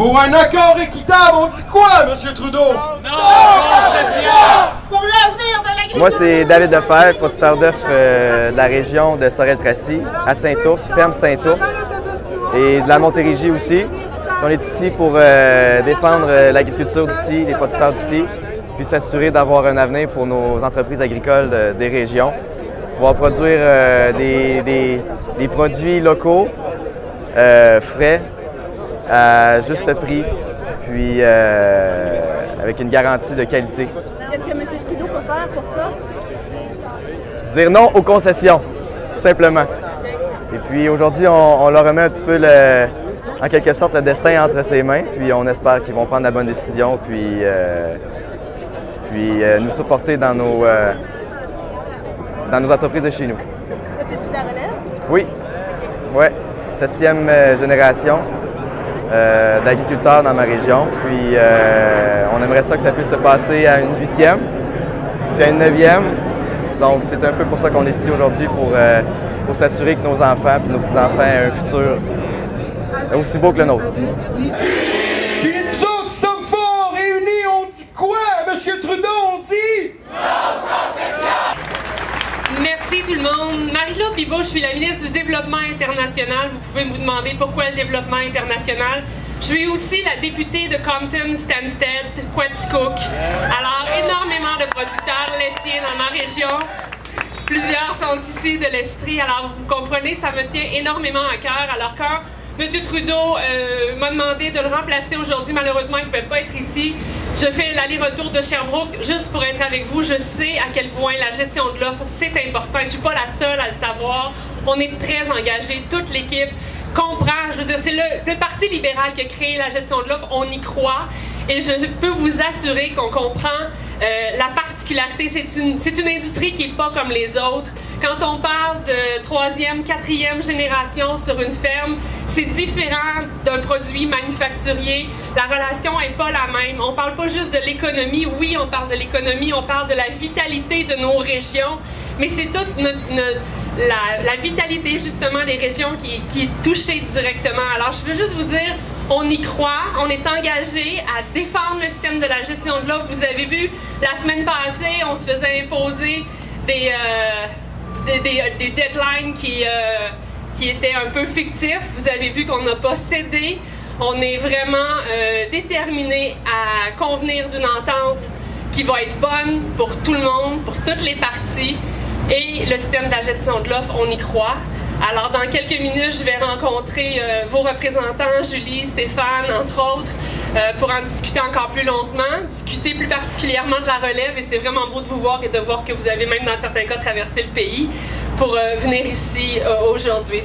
Pour un accord équitable, on dit quoi, M. Trudeau? Non! Pour l'avenir de l'agriculture! Moi, c'est David Lefebvre, producteur d'œufs de la région de Sorel-Tracy, à Saint-Ours, ferme Saint-Ours, et de la Montérégie aussi. On est ici pour défendre l'agriculture d'ici, les producteurs d'ici, puis s'assurer d'avoir un avenir pour nos entreprises agricoles des régions, pouvoir produire des produits locaux, frais, à juste prix, puis avec une garantie de qualité. Qu'est-ce que M. Trudeau peut faire pour ça? Dire non aux concessions, tout simplement. Et puis aujourd'hui, on leur remet un petit peu, en quelque sorte, le destin entre ses mains, puis on espère qu'ils vont prendre la bonne décision, puis nous supporter dans nos entreprises de chez nous. Toi, t'es-tu de la relève? Oui. OK. Oui, 7e génération d'agriculteurs dans ma région. Puis on aimerait ça que ça puisse se passer à une 8e, puis à une 9e. Donc c'est un peu pour ça qu'on est ici aujourd'hui, pour s'assurer que nos enfants et nos petits-enfants aient un futur aussi beau que le nôtre. Puis nous autres qui sommes forts, réunis, on dit quoi, M. Trudeau? On dit... Merci tout le monde. Marie-Claude Bibeau, je suis la ministre du Développement international. Vous pouvez me demander pourquoi le développement international. Je suis aussi la députée de Compton, Stansted, Quaticook. Alors, énormément de producteurs laitiers dans ma région. Plusieurs sont ici de l'Estrie. Alors, vous comprenez, ça me tient énormément à cœur. Alors, quand M. Trudeau m'a demandé de le remplacer aujourd'hui, malheureusement, il ne pouvait pas être ici. Je fais l'aller-retour de Sherbrooke juste pour être avec vous. Je sais à quel point la gestion de l'offre, c'est important. Je ne suis pas la seule à le savoir. On est très engagés. Toute l'équipe comprend. Je veux dire, c'est le Parti libéral qui a créé la gestion de l'offre. On y croit. Et je peux vous assurer qu'on comprend la particularité. C'est une industrie qui n'est pas comme les autres. Quand on parle de 3e, 4e génération sur une ferme, c'est différent d'un produit manufacturier. La relation n'est pas la même. On ne parle pas juste de l'économie. Oui, on parle de l'économie, on parle de la vitalité de nos régions, mais c'est toute la vitalité justement des régions qui est touchée directement. Alors, je veux juste vous dire, on y croit, on est engagé à défendre le système de la gestion de l'offre. Vous avez vu, la semaine passée, on se faisait imposer des deadlines qui étaient un peu fictifs. Vous avez vu qu'on n'a pas cédé. On est vraiment déterminés à convenir d'une entente qui va être bonne pour tout le monde, pour toutes les parties. Et le système de la gestion de l'offre, on y croit. Alors, dans quelques minutes, je vais rencontrer vos représentants, Julie, Stéphane, entre autres, pour en discuter encore plus longuement, discuter plus particulièrement de la relève. Et c'est vraiment beau de vous voir et de voir que vous avez même, dans certains cas, traversé le pays pour venir ici aujourd'hui.